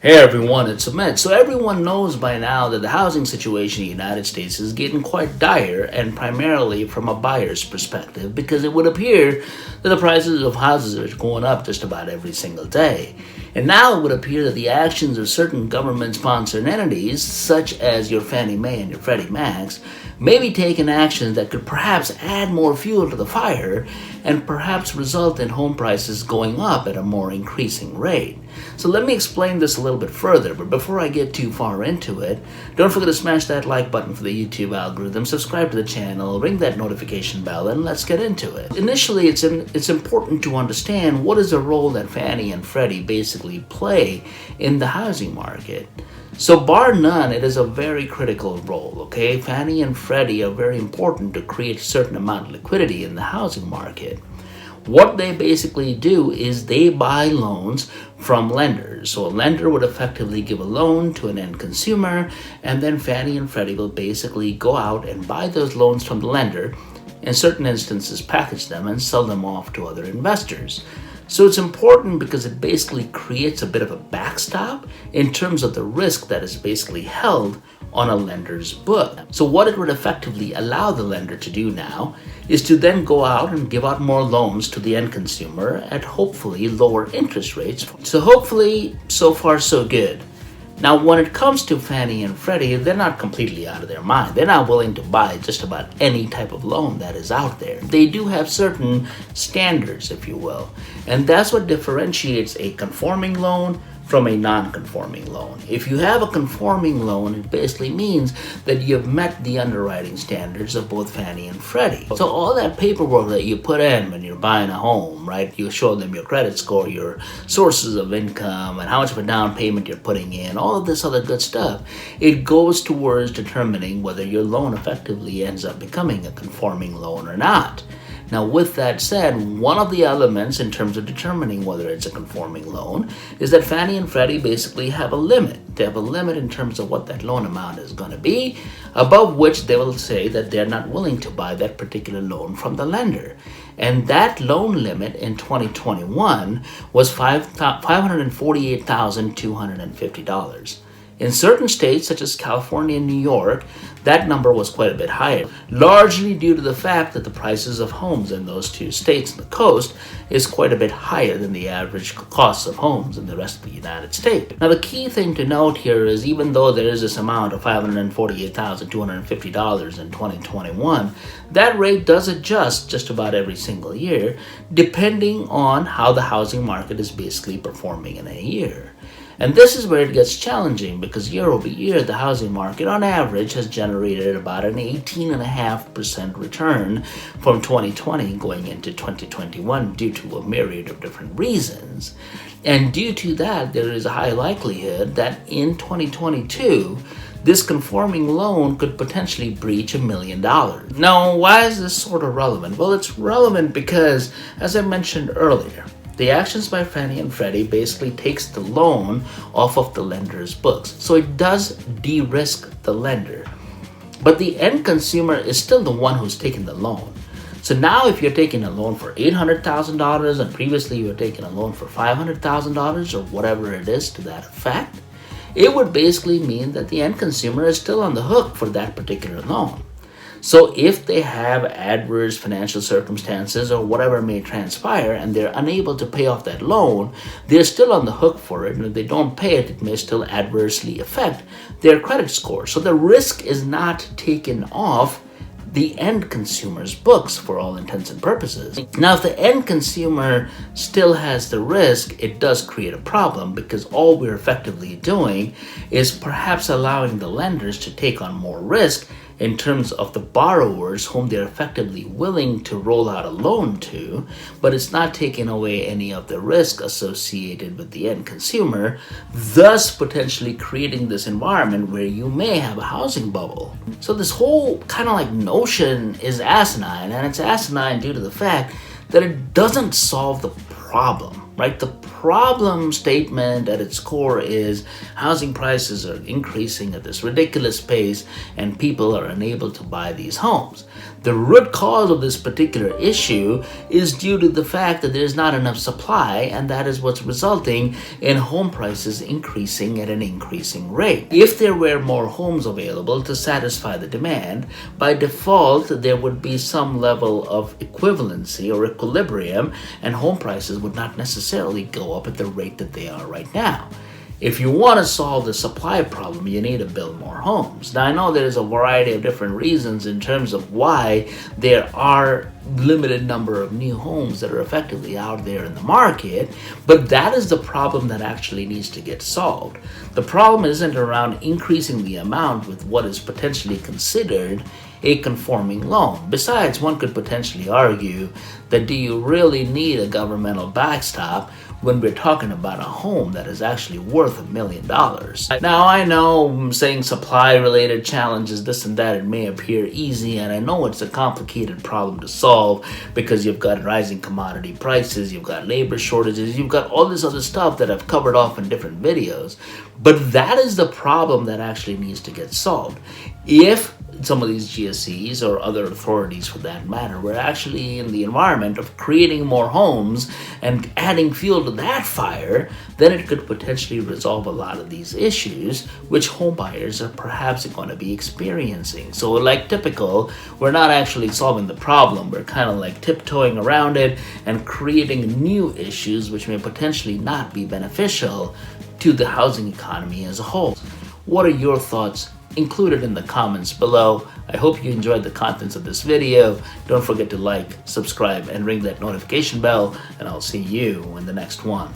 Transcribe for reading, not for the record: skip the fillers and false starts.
Hey everyone, it's Amit. So everyone knows by now that the housing situation in the United States is getting quite dire, and primarily from a buyer's perspective, because it would appear that the prices of houses are going up just about every single day. And now it would appear that the actions of certain government-sponsored entities, such as your Fannie Mae and your Freddie Macs, may be taking actions that could perhaps add more fuel to the fire and perhaps result in home prices going up at a more increasing rate. So let me explain this a little bit further, but before I get too far into it, don't forget to smash that like button for the YouTube algorithm, subscribe to the channel, ring that notification bell, and let's get into it. Initially, it's important to understand what is the role that Fannie and Freddie basically play in the housing market. So bar none, it is a very critical role, okay? Fannie and Freddie are very important to create a certain amount of liquidity in the housing market. What they basically do is they buy loans from lenders. So a lender would effectively give a loan to an end consumer, and then Fannie and Freddie will basically go out and buy those loans from the lender, in certain instances package them and sell them off to other investors. So it's important because it basically creates a bit of a backstop in terms of the risk that is basically held on a lender's book. So what it would effectively allow the lender to do now is to then go out and give out more loans to the end consumer at hopefully lower interest rates. So hopefully, so far so good. Now, when it comes to Fannie and Freddie, they're not completely out of their mind. They're not willing to buy just about any type of loan that is out there. They do have certain standards, if you will, and that's what differentiates a conforming loan from a non-conforming loan. If you have a conforming loan, it basically means that you've met the underwriting standards of both Fannie and Freddie. So all that paperwork that you put in when you're buying a home, right? You show them your credit score, your sources of income, and how much of a down payment you're putting in, all of this other good stuff. It goes towards determining whether your loan effectively ends up becoming a conforming loan or not. Now, with that said, one of the elements in terms of determining whether it's a conforming loan is that Fannie and Freddie basically have a limit. They have a limit in terms of what that loan amount is going to be, above which they will say that they're not willing to buy that particular loan from the lender. And that loan limit in 2021 was $548,250. In certain states, such as California and New York, that number was quite a bit higher, largely due to the fact that the prices of homes in those two states on the coast is quite a bit higher than the average costs of homes in the rest of the United States. Now, the key thing to note here is even though there is this amount of $548,250 in 2021, that rate does adjust just about every single year, depending on how the housing market is basically performing in a year. And this is where it gets challenging because year over year, the housing market on average has generated about an 18.5% return from 2020 going into 2021 due to a myriad of different reasons. And due to that, there is a high likelihood that in 2022, this conforming loan could potentially breach $1 million. Now, why is this sort of relevant? Well, it's relevant because, as I mentioned earlier, the actions by Fannie and Freddie basically takes the loan off of the lender's books. So it does de-risk the lender. But the end consumer is still the one who's taking the loan. So now if you're taking a loan for $800,000 and previously you were taking a loan for $500,000 or whatever it is to that effect, it would basically mean that the end consumer is still on the hook for that particular loan. So if they have adverse financial circumstances or whatever may transpire and they're unable to pay off that loan, they're still on the hook for it. And if they don't pay it, it may still adversely affect their credit score. So the risk is not taken off the end consumer's books for all intents and purposes. Now, if the end consumer still has the risk, it does create a problem because all we're effectively doing is perhaps allowing the lenders to take on more risk in terms of the borrowers whom they're effectively willing to roll out a loan to, but it's not taking away any of the risk associated with the end consumer, thus potentially creating this environment where you may have a housing bubble. So this whole kind of like notion is asinine, and it's asinine due to the fact that it doesn't solve the problem. right? The problem statement at its core is housing prices are increasing at this ridiculous pace and people are unable to buy these homes. The root cause of this particular issue is due to the fact that there's not enough supply, and that is what's resulting in home prices increasing at an increasing rate. If there were more homes available to satisfy the demand, by default there would be some level of equivalency or equilibrium, and home prices would not necessarily go up at the rate that they are right now. If you want to solve the supply problem, you need to build more homes. Now, I know there's a variety of different reasons in terms of why there are limited number of new homes that are effectively out there in the market, but that is the problem that actually needs to get solved. The problem isn't around increasing the amount with what is potentially considered a conforming loan. Besides, one could potentially argue that do you really need a governmental backstop when we're talking about a home that is actually worth $1 million? Now, I know saying supply-related challenges, this and that, it may appear easy, and I know it's a complicated problem to solve because you've got rising commodity prices, you've got labor shortages, you've got all this other stuff that I've covered off in different videos. But that is the problem that actually needs to get solved. If some of these GSEs or other authorities for that matter were actually in the environment of creating more homes and adding fuel to that fire, then it could potentially resolve a lot of these issues which home buyers are perhaps going to be experiencing. So like typical, we're not actually solving the problem, we're kind of like tiptoeing around it and creating new issues which may potentially not be beneficial to the housing economy as a whole. What are your thoughts? Include it in the comments below. I hope you enjoyed the contents of this video. Don't forget to like, subscribe, and ring that notification bell, and I'll see you in the next one.